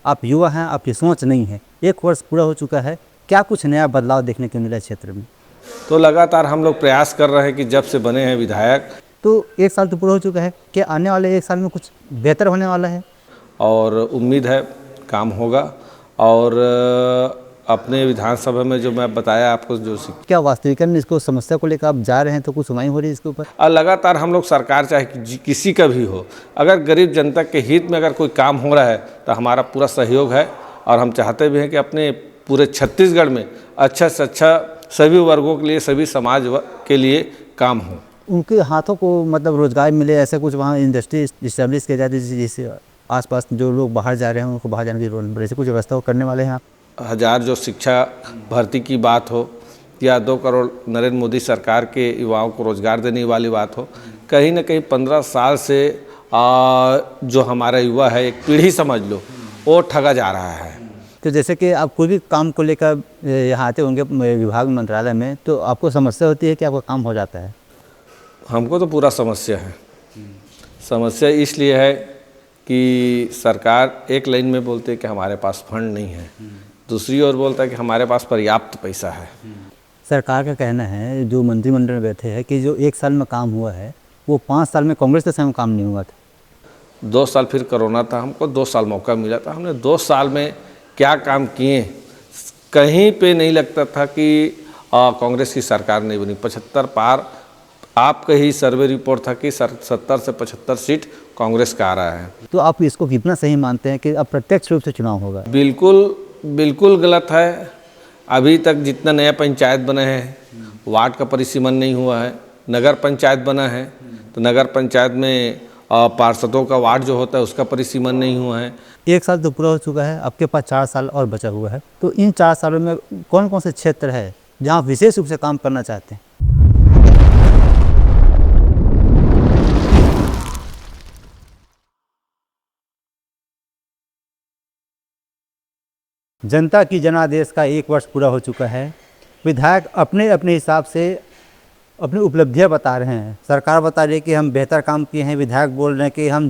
आप युवा हैं, आपकी सोच नहीं है, 1 वर्ष पूरा हो चुका है, क्या कुछ नया बदलाव देखने को मिला क्षेत्र में? तो लगातार हम लोग प्रयास कर रहे हैं कि जब से बने हैं विधायक, तो 1 साल तो पूरा हो चुका है, क्या आने वाले 1 साल में कुछ बेहतर होने वाला है? और उम्मीद है काम होगा। और अपने विधानसभा में जो मैं बताया आपको जो क्या वास्तविकता में इसको समस्या को लेकर आप जा रहे हैं तो कुछ सुनवाई हो रही है इसके ऊपर? और लगातार हम लोग सरकार चाहे किसी का भी हो, अगर गरीब जनता के हित में अगर कोई काम हो रहा है तो हमारा पूरा सहयोग है। और हम चाहते भी हैं कि अपने पूरे छत्तीसगढ़ में अच्छा से अच्छा सभी वर्गों के लिए, सभी समाज के लिए काम हो। उनके हाथों को मतलब रोजगार मिले, ऐसे कुछ वहाँ इंडस्ट्री इस्टेब्लिश किया जाए जिससे आसपास जो लोग बाहर जा रहे हैं उनको बाहर जाने की जरूरत ऐसे कुछ व्यवस्था करने वाले हैं आप? 1000 जो शिक्षा भर्ती की बात हो या 2 करोड़ नरेंद्र मोदी सरकार के युवाओं को रोजगार देने वाली बात हो, कहीं ना कहीं 15 साल से जो हमारा युवा है, एक पीढ़ी समझ लो, वो ठगा जा रहा है। तो जैसे कि आप कोई भी काम को लेकर यहाँ आते होंगे विभाग मंत्रालय में, तो आपको समस्या होती है कि आपका काम हो जाता है? हमको तो पूरा समस्या है। समस्या इसलिए है कि सरकार एक लाइन में बोलते है कि हमारे पास फंड नहीं है, दूसरी ओर बोलता है कि हमारे पास पर्याप्त पैसा है। सरकार का कहना है, जो मंत्रिमंडल में बैठे हैं, कि जो 1 साल में काम हुआ है वो 5 साल में कांग्रेस के समय काम नहीं हुआ था। 2 साल फिर कोरोना था, हमको 2 साल मौका मिला था। हमने 2 साल में क्या काम किए, कहीं पे नहीं लगता था कि कांग्रेस की सरकार नहीं बनी। 75 पार आपका ही सर्वे रिपोर्ट था कि 70 से 75 सीट कांग्रेस का आ रहा है। तो आप इसको कितना सही मानते हैं कि अब प्रत्यक्ष रूप से चुनाव होगा? बिल्कुल गलत है। अभी तक जितना नया पंचायत बने हैं, वार्ड का परिसीमन नहीं हुआ है। नगर पंचायत बना है तो नगर पंचायत में पार्षदों का वार्ड जो होता है उसका परिसीमन नहीं हुआ है। 1 साल तो पूरा हो चुका है, आपके पास 4 साल और बचा हुआ है। तो इन 4 सालों में कौन कौन से क्षेत्र है जहाँ विशेष रूप से काम करना चाहते हैं? जनता की जनादेश का 1 वर्ष पूरा हो चुका है। विधायक अपने अपने हिसाब से अपनी उपलब्धियां बता रहे हैं। सरकार बता रही है कि हम बेहतर काम किए हैं, विधायक बोल रहे हैं कि हम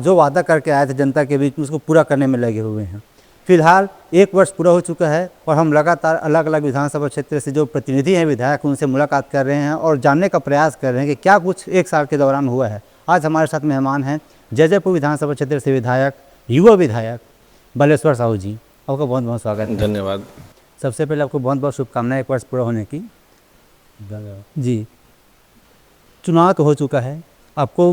जो वादा करके आए थे जनता के बीच में उसको पूरा करने में लगे हुए हैं। फिलहाल 1 वर्ष पूरा हो चुका है और हम लगातार अलग अलग विधानसभा क्षेत्र से जो प्रतिनिधि हैं विधायक, उनसे मुलाकात कर रहे हैं और जानने का प्रयास कर रहे हैं कि क्या कुछ 1 साल के दौरान हुआ है। आज हमारे साथ मेहमान हैं जैजैपुर विधानसभा क्षेत्र से विधायक, युवा विधायक बलेश्वर साहू जी। आपका बहुत बहुत स्वागत है। धन्यवाद। सबसे पहले आपको बहुत बहुत शुभकामनाएं 1 वर्ष पूरा होने की। जी, चुनाव तो हो चुका है, आपको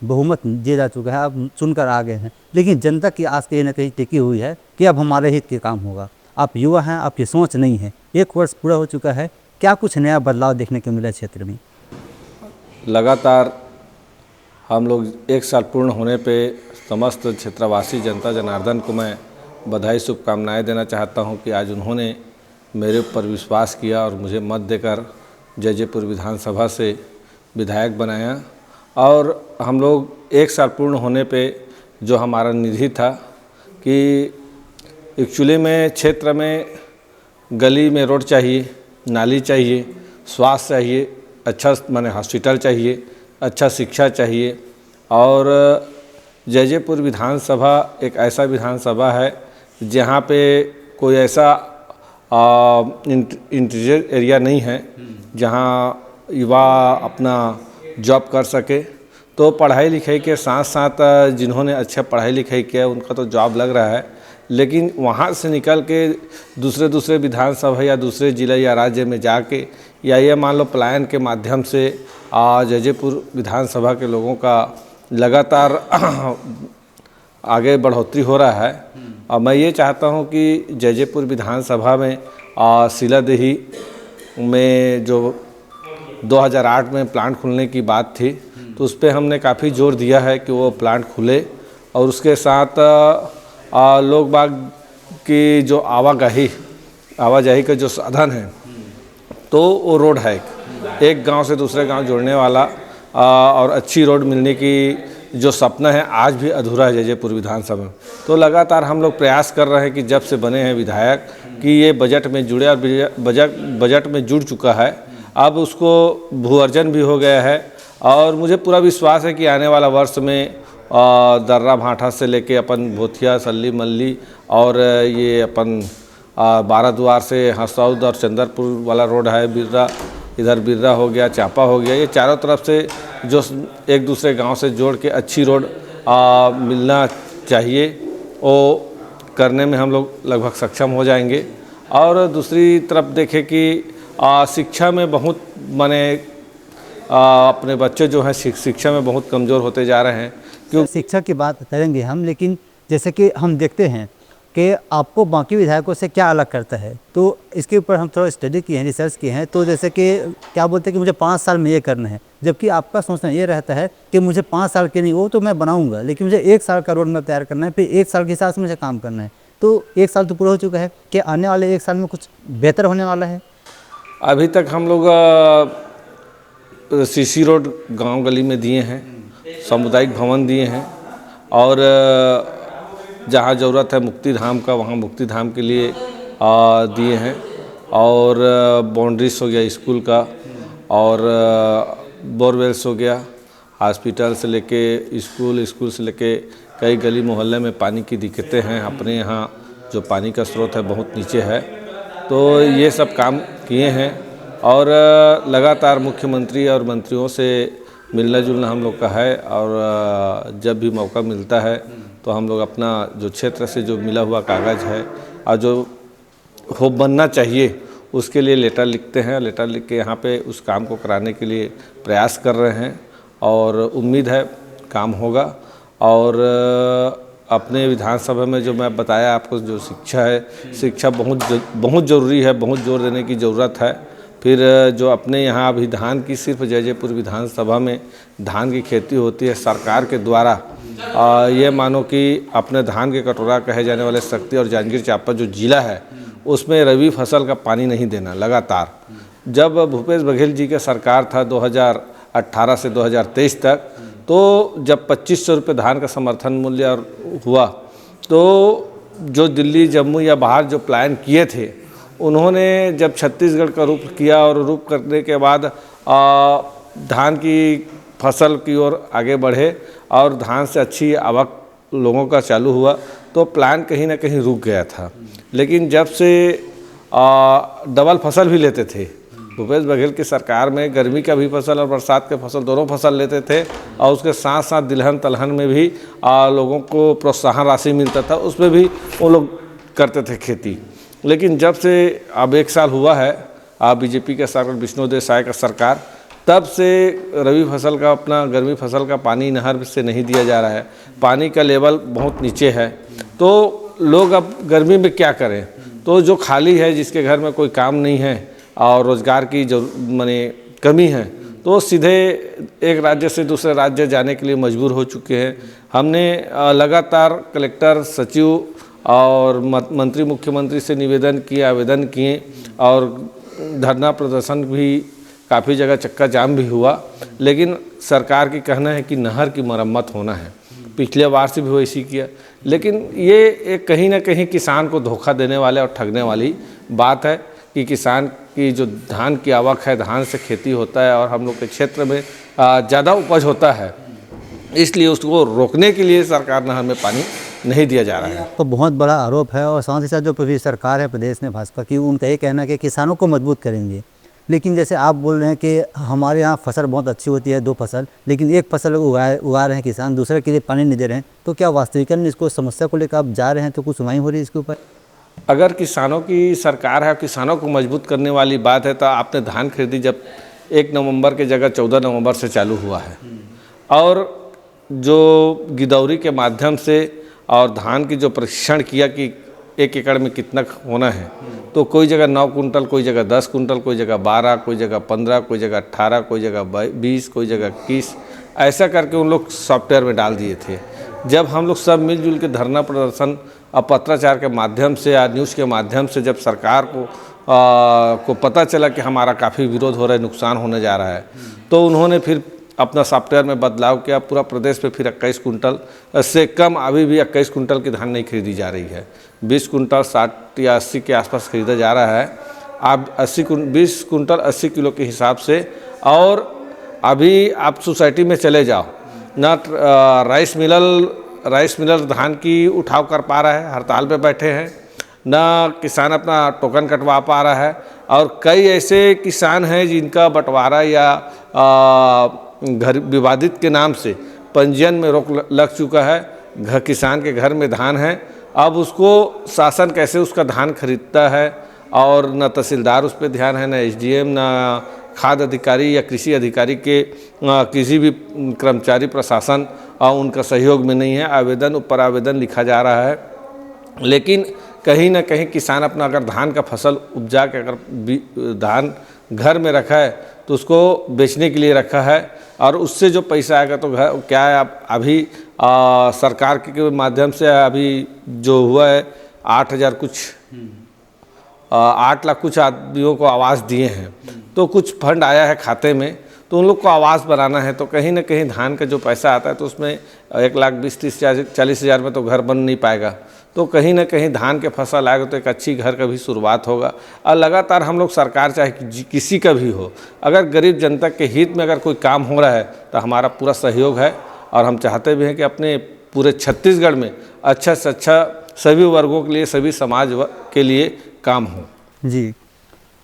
बहुमत दिया जा चुका है, आप चुनकर आ गए हैं, लेकिन जनता की आस कहीं ना कहीं टिकी हुई है कि अब हमारे हित के काम होगा। आप युवा हैं, आपकी सोच नहीं है, 1 वर्ष पूरा हो चुका है, क्या कुछ नया बदलाव देखने को मिला क्षेत्र में? लगातार हम लोग 1 साल पूर्ण होने पे समस्त क्षेत्रवासी जनता जनार्दन को मैं बधाई शुभकामनाएं देना चाहता हूं कि आज उन्होंने मेरे ऊपर विश्वास किया और मुझे मत देकर जैजैपुर विधानसभा से विधायक बनाया। और हम लोग 1 साल पूर्ण होने पे जो हमारा निधि था कि एक्चुअली में क्षेत्र में गली में रोड चाहिए, नाली चाहिए, स्वास्थ्य चाहिए, अच्छा माने हॉस्पिटल चाहिए, अच्छा शिक्षा चाहिए। और जैजैपुर विधानसभा एक ऐसा विधानसभा है जहाँ पे कोई ऐसा इंटीरियर एरिया नहीं है जहाँ युवा अपना जॉब कर सके। तो पढ़ाई लिखाई के साथ साथ जिन्होंने अच्छा पढ़ाई लिखाई किया उनका तो जॉब लग रहा है, लेकिन वहाँ से निकल के दूसरे विधानसभा या दूसरे जिला या राज्य में जाके या ये मान लो पलायन के माध्यम से जैजैपुर विधानसभा के लोगों का लगातार आगे बढ़ोतरी हो रहा है। और मैं ये चाहता हूँ कि जैजैपुर विधानसभा में सिलादेही में जो 2008 में प्लांट खुलने की बात थी तो उस पर हमने काफ़ी जोर दिया है कि वो प्लांट खुले और उसके साथ लोग बाग की जो आवाजाही का जो साधन है तो वो रोड है एक गांव से दूसरे गांव जोड़ने वाला और अच्छी रोड मिलने की जो सपना है आज भी अधूरा है जैजैपुर विधानसभा में। तो लगातार हम लोग प्रयास कर रहे हैं कि जब से बने हैं विधायक कि ये बजट में जुड़े और बजट में जुड़ चुका है, अब उसको भू अर्जन भी हो गया है और मुझे पूरा विश्वास है कि आने वाला वर्ष में दर्रा भाठा से लेके अपन भोथिया सल्ली मल्ली और ये अपन बाराद्वार से हसौद और चंदरपुर वाला रोड है, बिर्रा, इधर बिर्रा हो गया, चापा हो गया, ये चारों तरफ से जो एक दूसरे गांव से जोड़ के अच्छी रोड मिलना चाहिए, वो करने में हम लोग लगभग सक्षम हो जाएंगे। और दूसरी तरफ देखें कि शिक्षा में बहुत माने अपने बच्चे जो हैं शिक्षा में बहुत कमज़ोर होते जा रहे हैं। क्यों शिक्षा की बात करेंगे हम, लेकिन जैसे कि हम देखते हैं कि आपको बाकी विधायकों से क्या अलग करता है, तो इसके ऊपर हम थोड़ा स्टडी किए हैं, रिसर्च किए हैं। तो जैसे कि क्या बोलते हैं कि मुझे 5 साल में ये करना है, जबकि आपका सोचना ये रहता है कि मुझे 5 साल के नहीं, वो तो मैं बनाऊंगा, लेकिन मुझे 1 साल का रोड मैप तैयार करना है, फिर 1 साल के हिसाब से मुझे काम करना है। तो 1 साल तो पूरा हो चुका है, कि आने वाले 1 साल में कुछ बेहतर होने वाला है? अभी तक हम लोग सीसी रोड गांव गली में दिए हैं, सामुदायिक भवन दिए हैं, और जहाँ ज़रूरत है मुक्ति धाम का वहाँ मुक्ति धाम के लिए दिए हैं, और बाउंड्रीज हो गया स्कूल का, और बोरवेल्स हो गया, हॉस्पिटल से लेके स्कूल से लेके कई गली मोहल्ले में पानी की दिक्कतें हैं। अपने यहाँ जो पानी का स्रोत है बहुत नीचे है, तो ये सब काम किए हैं। और लगातार मुख्यमंत्री और मंत्रियों से मिलना जुलना हम लोग का है, और जब भी मौका मिलता है तो हम लोग अपना जो क्षेत्र से जो मिला हुआ कागज़ है और जो हो बनना चाहिए उसके लिए लेटर लिखते हैं। लेटर लिख के यहाँ पे उस काम को कराने के लिए प्रयास कर रहे हैं, और उम्मीद है काम होगा। और अपने विधानसभा में जो मैं बताया आपको, जो शिक्षा है, शिक्षा बहुत ज़रूरी है, बहुत जोर देने की ज़रूरत है। फिर जो अपने यहाँ अभी धान की सिर्फ जयजयपुर विधानसभा में धान की खेती होती है सरकार के द्वारा, ये मानो कि अपने धान के कटोरा कहे जाने वाले शक्ति और जांजगीर चांपा जो जिला है उसमें रबी फसल का पानी नहीं देना लगातार। जब भूपेश बघेल जी का सरकार था 2018 से 2023 तक, तो जब 2500 रुपये धान का समर्थन मूल्य हुआ, तो जो दिल्ली जम्मू या बाहर जो प्लान किए थे उन्होंने जब छत्तीसगढ़ का रूप किया, और रूप करने के बाद धान की फसल की ओर आगे बढ़े और धान से अच्छी आवक लोगों का चालू हुआ, तो प्लान कहीं ना कहीं रुक गया था। लेकिन जब से डबल फसल भी लेते थे, भूपेश बघेल की सरकार में गर्मी का भी फसल और बरसात के फसल दोनों फसल लेते थे, और उसके साथ साथ दिलहन तलहन में भी लोगों को प्रोत्साहन राशि मिलता था, उसमें भी वो लोग करते थे खेती। लेकिन जब से अब 1 साल हुआ है बीजेपी के सरकार, विष्णुदेव साय का सरकार, तब से रबी फसल का अपना गर्मी फसल का पानी नहर से नहीं दिया जा रहा है। पानी का लेवल बहुत नीचे है, तो लोग अब गर्मी में क्या करें? तो जो खाली है, जिसके घर में कोई काम नहीं है और रोज़गार की जो माने कमी है, तो सीधे एक राज्य से दूसरे राज्य जाने के लिए मजबूर हो चुके हैं। हमने लगातार कलेक्टर, सचिव और मंत्री, मुख्यमंत्री से निवेदन किए, आवेदन किए, और धरना प्रदर्शन भी काफ़ी जगह चक्का जाम भी हुआ। लेकिन सरकार की कहना है कि नहर की मरम्मत होना है, पिछले बार से भी वैसी किया। लेकिन ये एक कहीं ना कहीं किसान को धोखा देने वाले और ठगने वाली बात है कि किसान की जो धान की आवक है, धान से खेती होता है और हम लोग के क्षेत्र में ज़्यादा उपज होता है, इसलिए उसको रोकने के लिए सरकार नहर में पानी नहीं दिया जा रहा है। तो बहुत बड़ा आरोप है, और साथ ही साथ जो प्रदेश सरकार है प्रदेश में भाजपा की, उनका ये कहना है कि किसानों को मजबूत करेंगे। लेकिन जैसे आप बोल रहे हैं कि हमारे यहाँ फसल बहुत अच्छी होती है, 2 फसल, लेकिन 1 फसल उगा रहे हैं किसान, दूसरे के लिए पानी नहीं दे रहे हैं, तो क्या वास्तविकता में इसको समस्या को लेकर आप जा रहे हैं, तो कुछ सुनवाई हो रही है इसके ऊपर? अगर किसानों की सरकार है, किसानों को मजबूत करने वाली बात है, तो आपने धान खरीदी जब 1 नवंबर की जगह 14 नवंबर से चालू हुआ है, और जो गिदौरी के माध्यम से और धान की जो परीक्षण किया कि 1 एकड़ में कितना होना है, तो कोई जगह 9 कुंटल, कोई जगह 10 कुंटल, कोई जगह 12, कोई जगह 15, कोई जगह 18, कोई जगह 20, कोई जगह 21, ऐसा करके उन लोग सॉफ्टवेयर में डाल दिए थे। जब हम लोग सब मिलजुल के धरना प्रदर्शन और पत्राचार के माध्यम से या न्यूज़ के माध्यम से जब सरकार को पता चला कि हमारा काफ़ी विरोध हो रहा है, नुकसान होने जा रहा है, तो उन्होंने फिर अपना सॉफ्टवेयर में बदलाव किया। पूरा प्रदेश पे फिर 21 कुंटल से कम, अभी भी 21 कुंटल की धान नहीं खरीदी जा रही है। 20 कुंटल 60 या 80 के आसपास खरीदा जा रहा है। आप 20 कुंटल 80 किलो के हिसाब से। और अभी आप सोसाइटी में चले जाओ राइस मिलर धान की उठाव कर पा रहा है, हड़ताल पे बैठे हैं, न किसान अपना टोकन कटवा पा रहा है। और कई ऐसे किसान हैं जिनका बंटवारा या घर विवादित के नाम से पंजीयन में रोक लग चुका है। किसान के घर में धान है, अब उसको शासन कैसे उसका धान खरीदता है, और न तहसीलदार उस पर ध्यान है, न एसडीएम, न खाद्य अधिकारी या कृषि अधिकारी के किसी भी कर्मचारी प्रशासन उनका सहयोग में नहीं है। आवेदन ऊपर आवेदन लिखा जा रहा है, लेकिन कहीं ना कहीं किसान अपना अगर धान का फसल उपजा के अगर धान घर में रखा है तो उसको बेचने के लिए रखा है, और उससे जो पैसा आएगा तो घर क्या है। अभी सरकार के माध्यम से अभी जो हुआ है 8 लाख कुछ आदमियों को आवास दिए हैं, तो कुछ फंड आया है खाते में, तो उन लोग को आवास बनाना है। तो कहीं ना कहीं धान का जो पैसा आता है तो उसमें 1,20,30,40,000 में तो घर बन नहीं पाएगा। तो कहीं ना कहीं धान के फसल आएगा तो एक अच्छी घर का भी शुरुआत होगा। और लगातार हम लोग सरकार चाहे किसी का भी हो, अगर गरीब जनता के हित में अगर कोई काम हो रहा है तो हमारा पूरा सहयोग है, और हम चाहते भी हैं कि अपने पूरे छत्तीसगढ़ में अच्छा से अच्छा सभी वर्गों के लिए, सभी समाज के लिए काम हो। जी,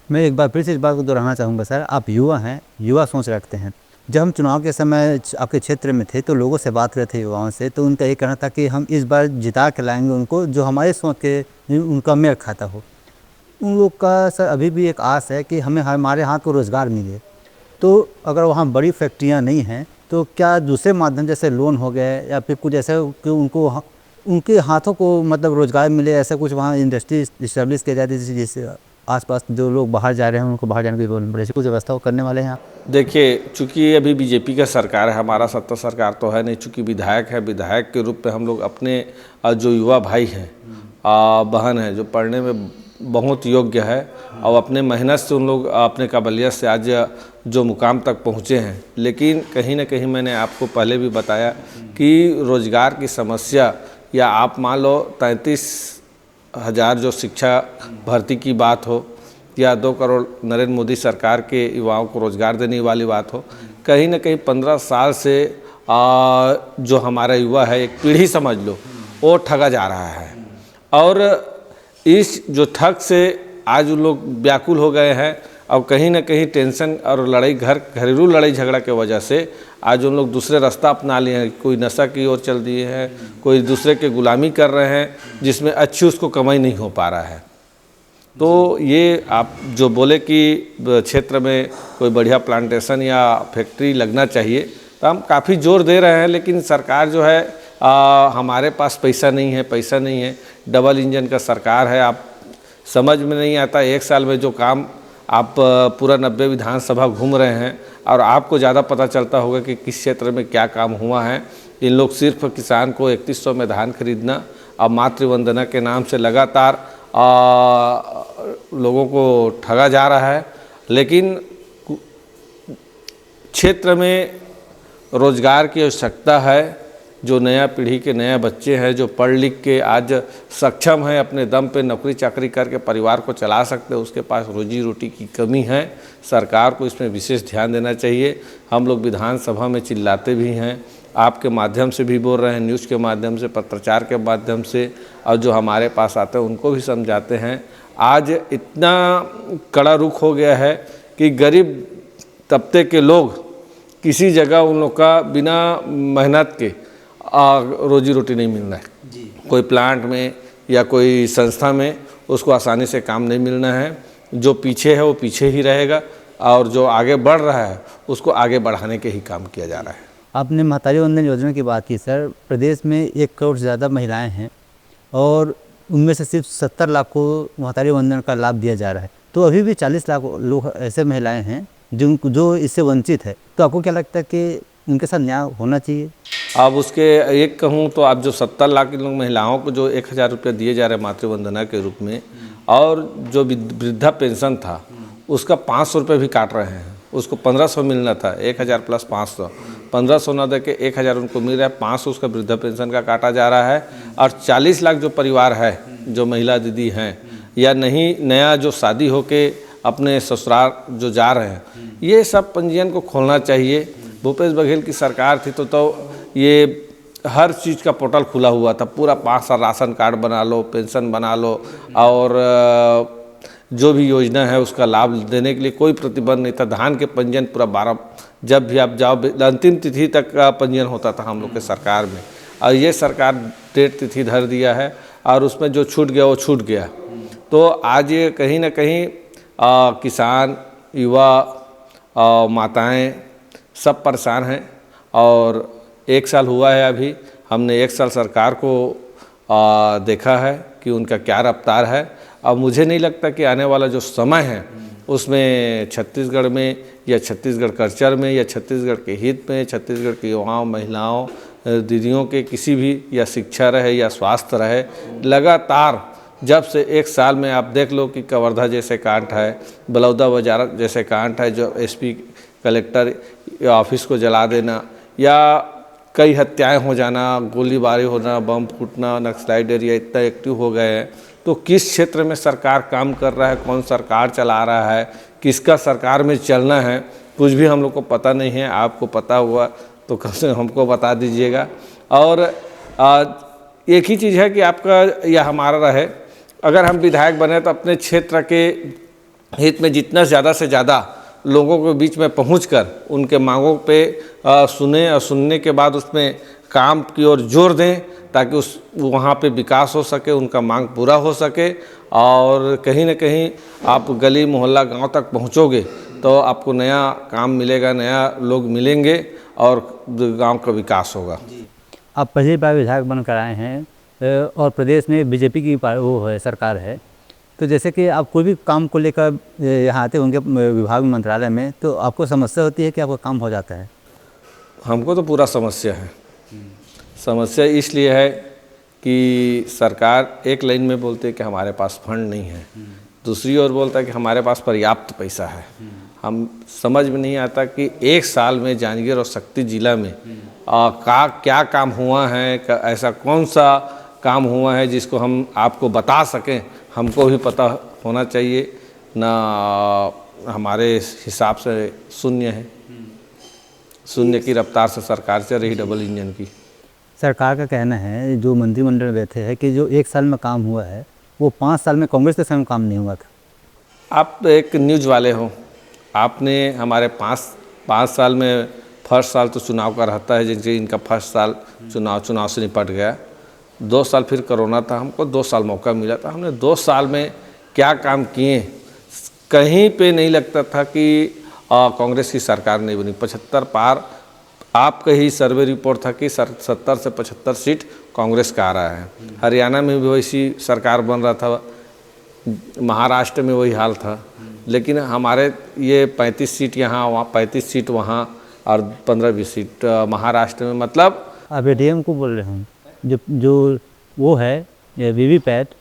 मैं एक बार फिर से इस बात को दोहराना चाहूँगा सर, आप युवा हैं, युवा सोच रखते हैं। जब हम चुनाव के समय आपके क्षेत्र में थे तो लोगों से बात करते थे, युवाओं से, तो उनका ये कहना था कि हम इस बार जिता के लाएंगे उनको जो हमारे सोच के उनका मेल खाता हो। उन लोग का सर अभी भी एक आस है कि हमें हमारे हाथ को रोज़गार मिले। तो अगर वहाँ बड़ी फैक्ट्रियाँ नहीं हैं तो क्या दूसरे माध्यम जैसे लोन हो गए या फिर कुछ ऐसा कि उनको उनके हाथों को मतलब रोज़गार मिले, ऐसा कुछ वहाँ इंडस्ट्री इस्टेब्लिश किया जाए जिससे आसपास जो लोग बाहर जा रहे हैं उनको बाहर जाने की बड़ी कुछ व्यवस्था करने वाले हैं आप? देखिए, चूँकि अभी बीजेपी का सरकार है, हमारा सत्ता सरकार तो है नहीं। चूँकि विधायक है, विधायक के रूप में हम लोग अपने जो युवा भाई हैं, बहन हैं, जो पढ़ने में बहुत योग्य है और अपने मेहनत से उन लोग अपने काबिलियत से आज जो मुकाम तक पहुँचे हैं। लेकिन कहीं ना कहीं मैंने आपको पहले भी बताया कि रोज़गार की समस्या, या आप मान लो 33,000 जो शिक्षा भर्ती की बात हो, या 2 करोड़ नरेंद्र मोदी सरकार के युवाओं को रोज़गार देने वाली बात हो, कहीं ना कहीं 15 साल से जो हमारा युवा है, एक पीढ़ी समझ लो, वो ठगा जा रहा है। और इस जो ठग से आज उन लोग व्याकुल हो गए हैं, और कहीं ना कहीं टेंशन और लड़ाई, घरेलू लड़ाई झगड़ा के वजह से आज उन लोग दूसरे रास्ता अपना लिए हैं। कोई नशा की ओर चल दिए हैं, कोई दूसरे के गुलामी कर रहे हैं, जिसमें अच्छी उसको कमाई नहीं हो पा रहा है। तो ये आप जो बोले कि क्षेत्र में कोई बढ़िया प्लांटेशन या फैक्ट्री लगना चाहिए, तो हम काफ़ी जोर दे रहे हैं, लेकिन सरकार जो है हमारे पास पैसा नहीं है। डबल इंजन का सरकार है, आप समझ में नहीं आता। 1 साल में जो काम आप पूरा 90 विधानसभा घूम रहे हैं, और आपको ज़्यादा पता चलता होगा कि किस क्षेत्र में क्या काम हुआ है। इन लोग सिर्फ किसान को 3100 में धान खरीदना और मातृवंदना के नाम से लगातार लोगों को ठगा जा रहा है। लेकिन क्षेत्र में रोज़गार की आवश्यकता है। जो नया पीढ़ी के नए बच्चे हैं, जो पढ़ लिख के आज सक्षम हैं, अपने दम पे नौकरी चाकरी करके परिवार को चला सकते हैं, उसके पास रोजी रोटी की कमी है। सरकार को इसमें विशेष ध्यान देना चाहिए। हम लोग विधानसभा में चिल्लाते भी हैं, आपके माध्यम से भी बोल रहे हैं, न्यूज़ के माध्यम से, पत्रचार के माध्यम से, और जो हमारे पास आते हैं उनको भी समझाते हैं। आज इतना कड़ा रुख हो गया है कि गरीब तबके के लोग किसी जगह उन लोग का बिना मेहनत के रोजी रोटी नहीं मिलना है। कोई प्लांट में या कोई संस्था में उसको आसानी से काम नहीं मिलना है। जो पीछे है वो पीछे ही रहेगा, और जो आगे बढ़ रहा है उसको आगे बढ़ाने के ही काम किया जा रहा है। आपने महतारी वंदन योजना की बात की सर। प्रदेश में 1 करोड़ से ज़्यादा महिलाएं हैं, और उनमें से सिर्फ 70 लाख को महतारी वंदन का लाभ दिया जा रहा है। तो अभी भी 40 लाख लोग ऐसे महिलाएं हैं जो इससे वंचित है। तो आपको क्या लगता है कि उनके साथ न्याय होना चाहिए? अब उसके एक कहूँ तो आप जो 70 लाख की लोग महिलाओं को जो 1000 रुपये दिए जा रहे हैं मातृवंदना के रूप में, और जो वृद्धा पेंशन था उसका 500 रुपये भी काट रहे हैं। उसको 1500 मिलना था, 1000 प्लस 500, 1500 ना दे के 1000 उनको मिल रहा है, 500 उसका वृद्धा पेंशन का काटा जा रहा है। और 40 लाख जो परिवार है, जो महिला दीदी हैं, या नहीं नया जो शादी होके अपने ससुराल जो जा रहे हैं, ये सब पंजीयन को खोलना चाहिए। भूपेश बघेल की सरकार थी तो ये हर चीज़ का पोर्टल खुला हुआ था, पूरा 5 साल राशन कार्ड बना लो, पेंशन बना लो, और जो भी योजना है उसका लाभ देने के लिए कोई प्रतिबंध नहीं था। धान के पंजीयन पूरा 12, जब भी आप जाओ अंतिम तिथि तक का पंजीयन होता था हम लोग के सरकार में, और ये सरकार डेट तिथि धर दिया है, और उसमें जो छूट गया वो छूट गया। तो आज ये कहीं ना कहीं किसान, युवा, माताएं सब परेशान हैं। और 1 साल हुआ है, अभी हमने 1 साल सरकार को देखा है कि उनका क्या रफ्तार है। अब मुझे नहीं लगता कि आने वाला जो समय है उसमें छत्तीसगढ़ में या छत्तीसगढ़ कल्चर में या छत्तीसगढ़ के हित में, छत्तीसगढ़ के युवाओं, महिलाओं, दीदियों के किसी भी, या शिक्षा रहे या स्वास्थ्य रहे, लगातार जब से 1 साल में आप देख लो कि कवर्धा जैसे कांड है, बलौदाबाजार जैसे कांड है, जो एसपी कलेक्टर ऑफिस को जला देना, या कई हत्याएं हो जाना, गोलीबारी होना, बम फूटना, नक्सलाइट एरिया इतना एक्टिव हो गए हैं। तो किस क्षेत्र में सरकार काम कर रहा है, कौन सरकार चला रहा है, किसका सरकार में चलना है, कुछ भी हम लोग को पता नहीं है। आपको पता हुआ तो कम से कम हमको बता दीजिएगा। और एक ही चीज़ है कि आपका या हमारा रहे, अगर हम विधायक बने तो अपने क्षेत्र के हित में जितना ज़्यादा से ज़्यादा लोगों के बीच में पहुंचकर उनके मांगों पे सुने, और सुनने के बाद उसमें काम की ओर जोर दें, ताकि उस वहाँ पे विकास हो सके, उनका मांग पूरा हो सके। और कहीं ना कहीं आप गली मोहल्ला गांव तक पहुँचोगे तो आपको नया काम मिलेगा, नया लोग मिलेंगे, और गांव का विकास होगा। आप पहली बार विधायक बनकर आए हैं, और प्रदेश में बीजेपी की वो है, सरकार है। तो जैसे कि आप कोई भी काम को लेकर यहाँ आते होंगे विभाग मंत्रालय में, तो आपको समस्या होती है कि आपका काम हो जाता है? हमको तो पूरा समस्या है। समस्या इसलिए है कि सरकार एक लाइन में बोलती है कि हमारे पास फंड नहीं है, दूसरी ओर बोलता है कि हमारे पास पर्याप्त पैसा है। हम समझ में नहीं आता कि 1 साल में जांजगीर और शक्ति जिला में क्या काम हुआ है, ऐसा कौन सा काम हुआ है जिसको हम आपको बता सकें। हमको भी पता होना चाहिए ना, हमारे हिसाब से शून्य है, शून्य की रफ्तार से सरकार चल रही, डबल इंजन की। सरकार का कहना है, जो मंत्रिमंडल में बैठे हैं, कि जो 1 साल में काम हुआ है वो 5 साल में कांग्रेस के समय में काम नहीं हुआ था। आप एक न्यूज़ वाले हो, आपने हमारे 5 साल में फर्स्ट साल तो चुनाव का रहता है, जिनसे इनका फर्स्ट साल चुनाव से निपट गया। 2 साल फिर कोरोना था, हमको 2 साल मौका मिला था। हमने 2 साल में क्या काम किए, कहीं पे नहीं लगता था कि कांग्रेस की सरकार नहीं बनी। 75 पार आपका ही सर्वे रिपोर्ट था कि 70 से 75 सीट कांग्रेस का आ रहा है। हरियाणा में भी वैसी सरकार बन रहा था, महाराष्ट्र में वही हाल था। लेकिन हमारे ये 35 सीट यहाँ, वहाँ 35 सीट वहाँ, और 15-20 सीट महाराष्ट्र में। मतलब आप ईवीएम को बोल रहे हैं, जो वो है वीवीपैट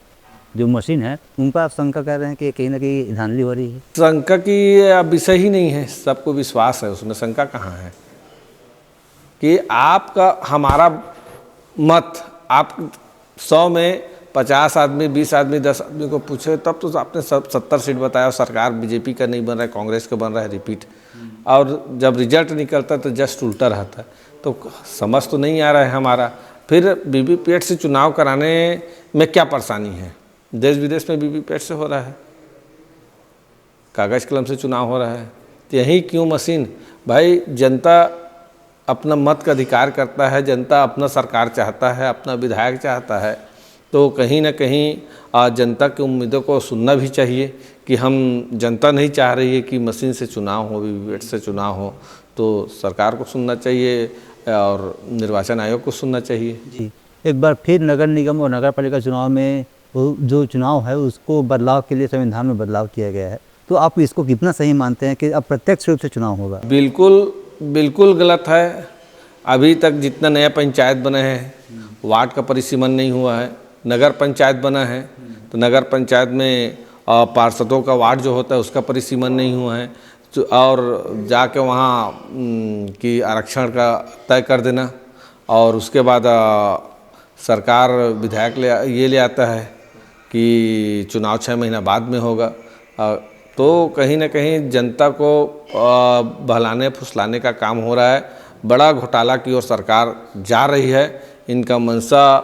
जो मशीन है, उन पर आप शंका कर रहे हैं कि कहीं ना कहीं धांधली हो रही है? शंका की विषय ही नहीं है, सबको विश्वास है, उसमें शंका कहाँ है। कि आपका हमारा मत, आप 100 में 50 आदमी, 20 आदमी, 10 आदमी को पूछे तब तो आपने सब 70 सीट बताया। सरकार बीजेपी का नहीं बन रहा है, कांग्रेस का बन रहा है रिपीट। और जब रिजल्ट निकलता है तो जस्ट उल्टा रहता है। तो समझ तो नहीं आ रहा है हमारा। फिर वीवीपैट से चुनाव कराने में क्या परेशानी है? देश विदेश में वीवीपैट से हो रहा है, कागज़ कलम से चुनाव हो रहा है, तो यही क्यों मशीन? भाई जनता अपना मत का अधिकार करता है, जनता अपना सरकार चाहता है, अपना विधायक चाहता है। तो कहीं ना कहीं जनता की उम्मीदों को सुनना भी चाहिए कि हम जनता नहीं चाह रही है कि मशीन से चुनाव हो, वीवीपैट से चुनाव हो। तो सरकार को सुनना चाहिए और निर्वाचन आयोग को सुनना चाहिए। जी, एक बार फिर नगर निगम और नगर पालिका चुनाव में जो चुनाव है उसको बदलाव के लिए संविधान में बदलाव किया गया है। तो आप इसको कितना सही मानते हैं कि अब प्रत्यक्ष रूप से चुनाव होगा? बिल्कुल गलत है। अभी तक जितना नया पंचायत बने हैं, वार्ड का परिसीमन नहीं हुआ है। नगर पंचायत बना है तो नगर पंचायत में पार्षदों का वार्ड जो होता है उसका परिसीमन नहीं हुआ है। और जाके वहाँ की आरक्षण का तय कर देना, और उसके बाद सरकार विधायक ले आता है कि चुनाव 6 महीना बाद में होगा। तो कहीं ना कहीं जनता को बहलाने फुसलाने का काम हो रहा है। बड़ा घोटाला की ओर सरकार जा रही है। इनका मंशा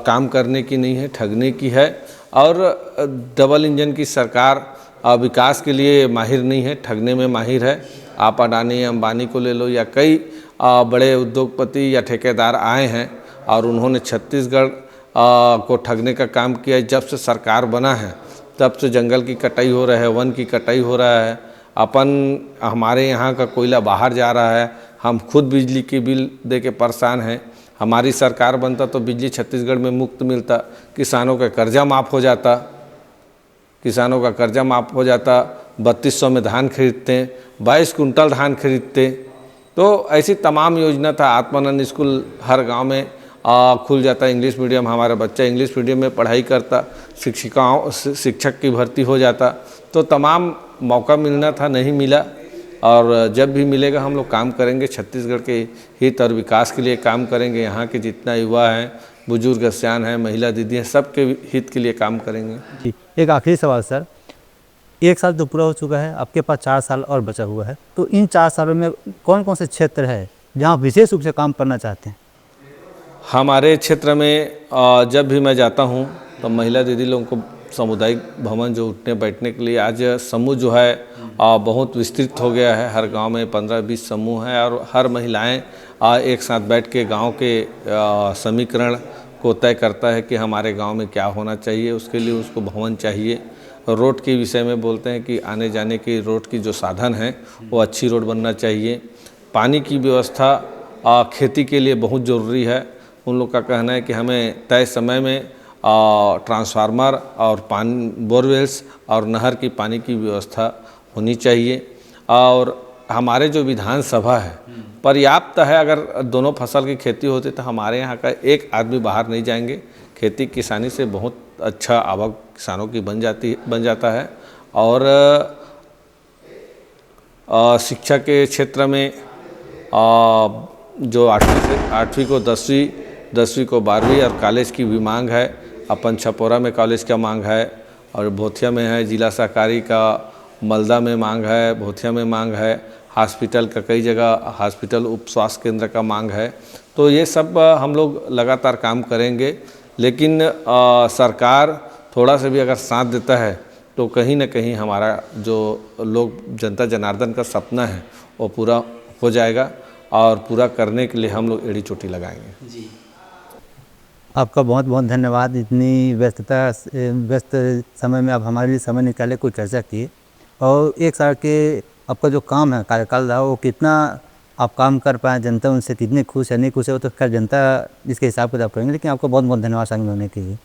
काम करने की नहीं है, ठगने की है। और डबल इंजन की सरकार विकास के लिए माहिर नहीं है, ठगने में माहिर है। आप अडानी अंबानी को ले लो या कई बड़े उद्योगपति या ठेकेदार आए हैं और उन्होंने छत्तीसगढ़ को ठगने का काम किया है। जब से सरकार बना है तब से जंगल की कटाई हो रहा है, वन की कटाई हो रहा है। हमारे यहाँ का कोयला बाहर जा रहा है, हम खुद बिजली की बिल दे के परेशान हैं। हमारी सरकार बनता तो बिजली छत्तीसगढ़ में मुफ्त मिलता, किसानों का कर्जा माफ़ हो जाता, 3200 में धान खरीदते, 22 कुंटल धान खरीदते। तो ऐसी तमाम योजना था। आत्मानंद स्कूल हर गांव में खुल जाता, इंग्लिश मीडियम, हमारा बच्चा इंग्लिश मीडियम में पढ़ाई करता, शिक्षक की भर्ती हो जाता। तो तमाम मौका मिलना था, नहीं मिला। और जब भी मिलेगा हम लोग काम करेंगे, छत्तीसगढ़ के हित और विकास के लिए काम करेंगे। यहाँ के जितना युवा हैं, बुजुर्ग सियान हैं, महिला दीदी हैं, सबके हित के लिए काम करेंगे। एक आखिरी सवाल सर, 1 साल तो पूरा हो चुका है, आपके पास 4 साल और बचा हुआ है, तो इन 4 सालों में कौन कौन से क्षेत्र है जहाँ विशेष रूप से काम करना चाहते हैं? हमारे क्षेत्र में जब भी मैं जाता हूँ तो महिला दीदी लोगों को सामुदायिक भवन जो उठने बैठने के लिए आज समूह जो है बहुत विस्तृत हो गया है। हर गांव में 15-20 समूह हैं और हर महिलाएं एक साथ बैठ के गांव के समीकरण को तय करता है कि हमारे गांव में क्या होना चाहिए। उसके लिए उसको भवन चाहिए। रोड के विषय में बोलते हैं कि आने जाने की रोड की जो साधन है वो अच्छी रोड बनना चाहिए। पानी की व्यवस्था खेती के लिए बहुत ज़रूरी है। उन लोग का कहना है कि हमें तय समय में ट्रांसफार्मर और पानी, बोरवेल्स और नहर की पानी की व्यवस्था होनी चाहिए। और हमारे जो विधानसभा है पर्याप्त है। अगर दोनों फसल की खेती होती तो हमारे यहाँ का एक आदमी बाहर नहीं जाएंगे। खेती किसानी से बहुत अच्छा आवक किसानों की बन जाता है। और शिक्षा के क्षेत्र में जो 8वीं को 10वीं, 10वीं को 12वीं और कॉलेज की भी मांग है। अपन छपोरा में कॉलेज का मांग है और भोथिया में है, जिला सहकारी का मलदा में मांग है, भोथिया में मांग है, हॉस्पिटल का कई जगह हॉस्पिटल उप स्वास्थ्य केंद्र का मांग है। तो ये सब हम लोग लगातार काम करेंगे। लेकिन सरकार थोड़ा सा भी अगर साथ देता है तो कहीं ना कहीं हमारा जो लोग जनता जनार्दन का सपना है वो पूरा हो जाएगा और पूरा करने के लिए हम लोग एड़ी चोटी लगाएंगे। जी, आपका बहुत बहुत धन्यवाद। इतनी व्यस्त समय में आप हमारे लिए समय निकाले, कोई चर्चा की। और 1 साल के आपका जो काम है, कार्यकाल रहा, वो कितना आप काम कर पाए, जनता उनसे कितनी खुश है, नहीं खुश है, वो तो खैर जनता इसके हिसाब किताब करेंगे। लेकिन आपका बहुत बहुत धन्यवाद शामिल होने के लिए।